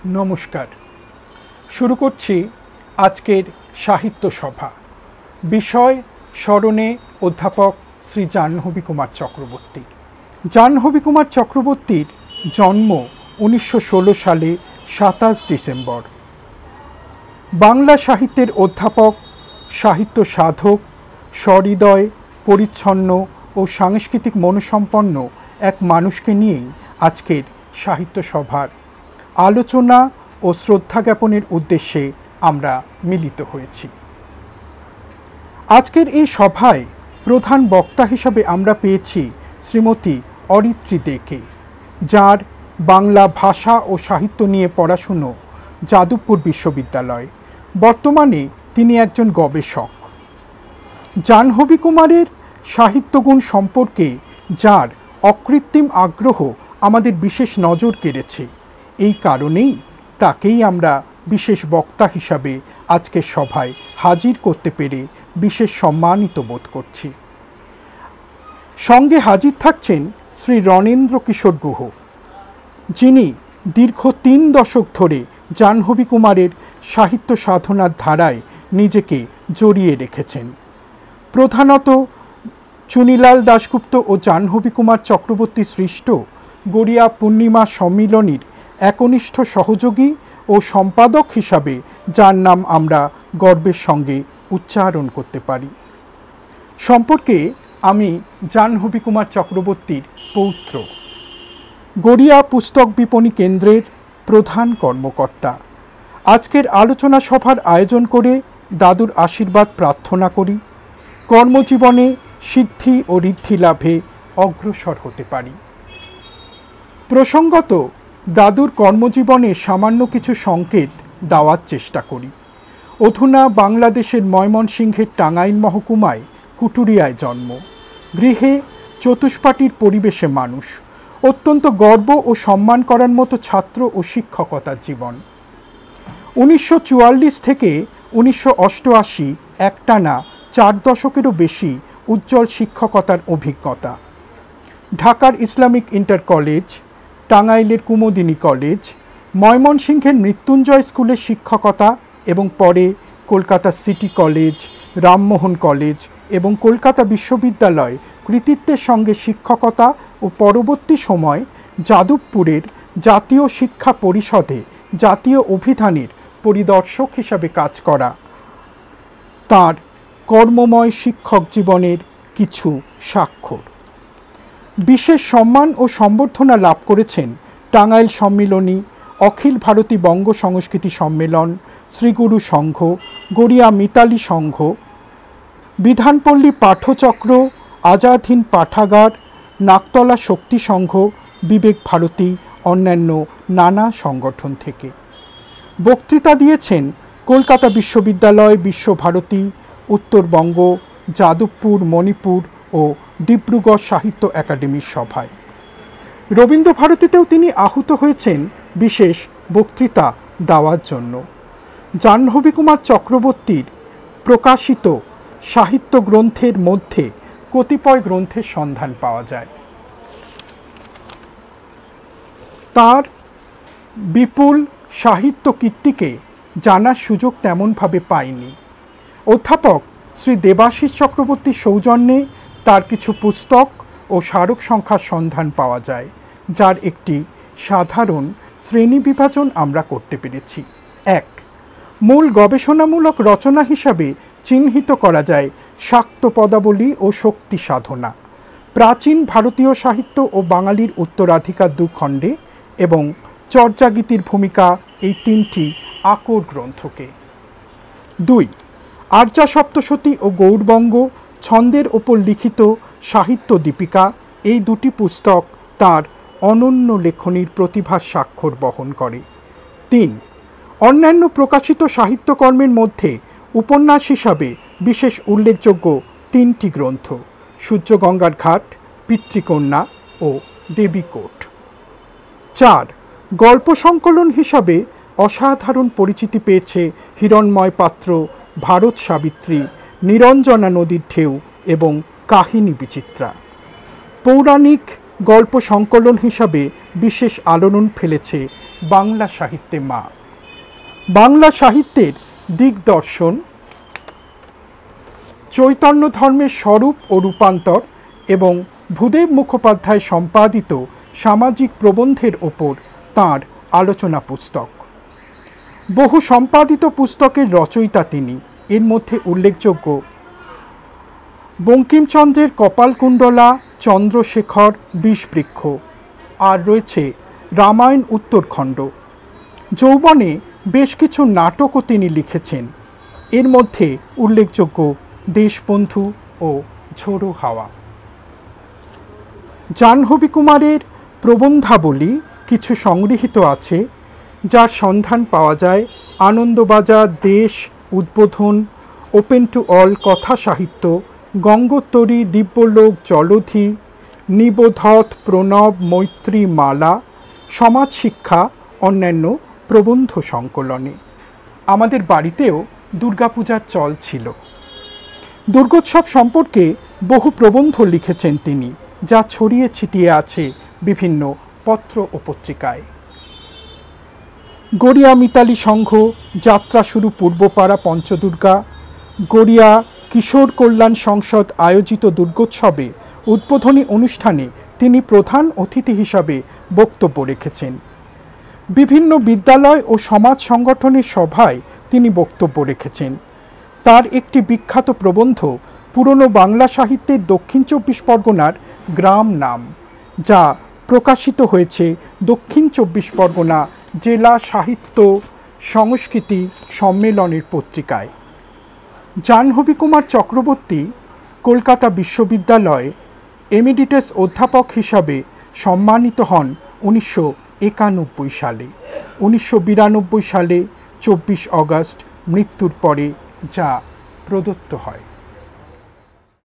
নমস্কার। শুরু করছি আজকের সাহিত্য সভা। বিষয় স্মরণে অধ্যাপক শ্রী জাহ্নবী কুমার চক্রবর্তী। জাহ্নবী কুমার চক্রবর্তীর জন্ম 1916 সালে 27 ডিসেম্বর। বাংলা সাহিত্যের অধ্যাপক, সাহিত্য সাধক, সহৃদয়, পরিচ্ছন্ন ও সাংস্কৃতিক মনোসম্পন্ন এক মানুষকে নিয়েই আজকের সাহিত্য সভার আলোচনা ও শ্রদ্ধা জ্ঞাপনের উদ্দেশ্যে আমরা মিলিত হয়েছি। আজকের এই সভায় প্রধান বক্তা হিসাবে আমরা পেয়েছি শ্রীমতী অরিত্রী দেকে, যার বাংলা ভাষা ও সাহিত্য নিয়ে পড়াশুনো যাদবপুর বিশ্ববিদ্যালয়। বর্তমানে তিনি একজন গবেষক। জাহ্নবী কুমারের সাহিত্যগুণ সম্পর্কে যার অকৃত্রিম আগ্রহ আমাদের বিশেষ নজর কেড়েছে, এই কারণেই তাকেই আমরা বিশেষ বক্তা হিসাবে আজকের সভায় হাজির করতে পেরে বিশেষ সম্মানিত বোধ করছি। সঙ্গে হাজির থাকছেন শ্রী রণেন্দ্র কিশোর গুহ, যিনি দীর্ঘ 3 দশক ধরে জাহ্নবী কুমারের সাহিত্য সাধনার ধারায় নিজেকে জড়িয়ে রেখেছেন। প্রধানত চুনিলাল দাশগুপ্ত ও জাহ্নবী কুমার চক্রবর্তী সৃষ্ট গড়িয়া পূর্ণিমা সম্মিলনীর একনিষ্ঠ সহযোগী ও সম্পাদক হিসাবে যার নাম আমরা গর্বের সঙ্গে উচ্চারণ করতে পারি। সম্পর্কে আমি জাহ্নবী কুমার চক্রবর্তীর পৌত্র, গড়িয়া পুস্তক বিপণী কেন্দ্রের প্রধান কর্মকর্তা। আজকের আলোচনা সভার আয়োজন করে দাদুর আশীর্বাদ প্রার্থনা করি, কর্মজীবনে সিদ্ধি ও ঋদ্ধি লাভে অগ্রসর হতে পারি। প্রসঙ্গত দাদুর কর্মজীবনে সামান্য কিছু সংকেত দেওয়ার চেষ্টা করি। অধুনা বাংলাদেশের ময়মনসিংহের টাঙ্গাইল মহকুমায় কুটুরিয়ায় জন্ম। গৃহে চতুষ্পাটির পরিবেশে মানুষ। অত্যন্ত গর্ব ও সম্মান করার মতো ছাত্র ও শিক্ষকতার জীবন। 1944 থেকে 1988 একটানা 4 দশকেরও বেশি উজ্জ্বল শিক্ষকতার অভিজ্ঞতা। ঢাকার ইসলামিক ইন্টার কলেজ, টাঙ্গাইলের কুমুদিনী কলেজ, ময়মনসিংহের মৃত্যুঞ্জয় স্কুলের শিক্ষকতা এবং পরে Kolkata city college, Rammohan college এবং কলকাতা বিশ্ববিদ্যালয় কৃতিত্বের সঙ্গে শিক্ষকতা ও পরবর্তী সময় যাদবপুরের জাতীয় শিক্ষা পরিষদে জাতীয় অভিধানের পরিদর্শক হিসাবে কাজ করা তাঁর কর্মময় শিক্ষক জীবনের কিছু স্বাক্ষর। বিশেষ সম্মান ও সম্বর্ধনা লাভ করেছেন টাঙ্গাইল সম্মিলনী, অখিল ভারতী বঙ্গ সংস্কৃতি সম্মেলন, শ্রীগুরু সংঘ, গড়িয়া মিতালি সংঘ, বিধানপল্লী পাঠচক্র, আজাদ হিন্দ পাঠাগার, নাকতলা শক্তি সংঘ, বিবেক ভারতী, অন্যান্য নানা সংগঠন থেকে। বক্তৃতা দিয়েছেন কলকাতা বিশ্ববিদ্যালয়, বিশ্বভারতী, উত্তরবঙ্গ, যাদবপুর, মণিপুর ও ডিব্রুগড় সাহিত্য একাডেমির সভায়। রবীন্দ্রভারতীতেও তিনি আহুত হয়েছেন বিশেষ বক্তৃতা দেওয়ার জন্য। জাহ্নবী কুমার চক্রবর্তীর প্রকাশিত সাহিত্য গ্রন্থের মধ্যে কতিপয় গ্রন্থের সন্ধান পাওয়া যায়। তার বিপুল সাহিত্য কীর্তিকে জানার সুযোগ তেমনভাবে পাইনি। অধ্যাপক শ্রী দেবাশিস চক্রবর্তীর সৌজন্যে তার কিছু পুস্তক ও স্মারক সংখ্যার সন্ধান পাওয়া যায়, যার একটি সাধারণ শ্রেণী বিভাজন আমরা করতে পেরেছি। 1. মূল গবেষণামূলক রচনা হিসাবে চিহ্নিত করা যায় শাক্ত পদাবলী ও শক্তি সাধনা, প্রাচীন ভারতীয় সাহিত্য ও বাঙালির উত্তরাধিকার 2 খণ্ডে এবং চর্যাগীতির ভূমিকা, এই 3টি আকর গ্রন্থকে। 2. আর্যা সপ্তশতী ও গৌড়বঙ্গ, ছন্দের ওপর লিখিত সাহিত্য দীপিকা, এই 2টি পুস্তক তার অনন্য লেখনীর প্রতিভার স্বাক্ষর বহন করে। 3. অন্যান্য প্রকাশিত সাহিত্যকর্মের মধ্যে উপন্যাস হিসাবে বিশেষ উল্লেখযোগ্য 3টি গ্রন্থ, সূর্যগঙ্গার ঘাট, পিতৃকন্যা ও দেবীকোট। 4. গল্প সংকলন হিসাবে অসাধারণ পরিচিতি পেয়েছে হিরণময় পাত্র, ভারত সাবিত্রী, নিরঞ্জনা নদীর ঢেউ এবং কাহিনী বিচিত্রা। পৌরাণিক গল্প সংকলন হিসাবে বিশেষ আলোড়ন ফেলেছে বাংলা সাহিত্যে মা। বাংলা সাহিত্যের দিগদর্শন, চৈতন্য ধর্মের স্বরূপ ও রূপান্তর এবং ভূদেব মুখোপাধ্যায় সম্পাদিত সামাজিক প্রবন্ধের ওপর তাঁর আলোচনা পুস্তক। বহু সম্পাদিত পুস্তকের রচয়িতা তিনি। এর মধ্যে উল্লেখযোগ্য বঙ্কিমচন্দ্রের কপালকুণ্ডলা, চন্দ্রশেখর, বিষবৃক্ষ, আর রয়েছে রামায়ণ উত্তরখণ্ড। যৌবনে বেশ কিছু নাটকও তিনি লিখেছেন। এর মধ্যে উল্লেখযোগ্য দেশবন্ধু ও ঝোড়ো হাওয়া। জাহ্নবী কুমারের প্রবন্ধাবলী কিছু সংগৃহীত আছে, যার সন্ধান পাওয়া যায় আনন্দবাজার, দেশ, উদ্বোধন, ওপেন টু অল, কথা সাহিত্য, গঙ্গোত্তরী, দিব্যলোক, জলধি, নিবোধত, প্রণব, মৈত্রী, মালা, সমাজ শিক্ষা, অন্যান্য প্রবন্ধ সংকলনে। আমাদের বাড়িতেও দুর্গাপূজার চল ছিল। দুর্গোৎসব সম্পর্কে বহু প্রবন্ধ লিখেছেন তিনি, যা ছড়িয়ে ছিটিয়ে আছে বিভিন্ন পত্র ও পত্রিকায়। গড়িয়া মিতালি সংঘ, যাত্রা শুরু পূর্বপাড়া পঞ্চদুর্গা, গড়িয়া কিশোর কল্যাণ সংসদ আয়োজিত দুর্গোৎসবে উদ্বোধনী অনুষ্ঠানে তিনি প্রধান অতিথি হিসাবে বক্তব্য রেখেছেন। বিভিন্ন বিদ্যালয় ও সমাজ সংগঠনের সভায় তিনি বক্তব্য রেখেছেন। তার একটি বিখ্যাত প্রবন্ধ পুরনো বাংলা সাহিত্যের দক্ষিণ 24 পরগনার গ্রাম নাম, যা প্রকাশিত হয়েছে দক্ষিণ 24 পরগনা জেলা সাহিত্য সংস্কৃতি সম্মেলনের পত্রিকায়। জাহ্নবী কুমার চক্রবর্তী কলকাতা বিশ্ববিদ্যালয়ে এমিরিটাস অধ্যাপক হিসাবে সম্মানিত হন 1991 সালে। 1992 সালে 24 অগস্ট মৃত্যুর পরে যা প্রদত্ত হয়।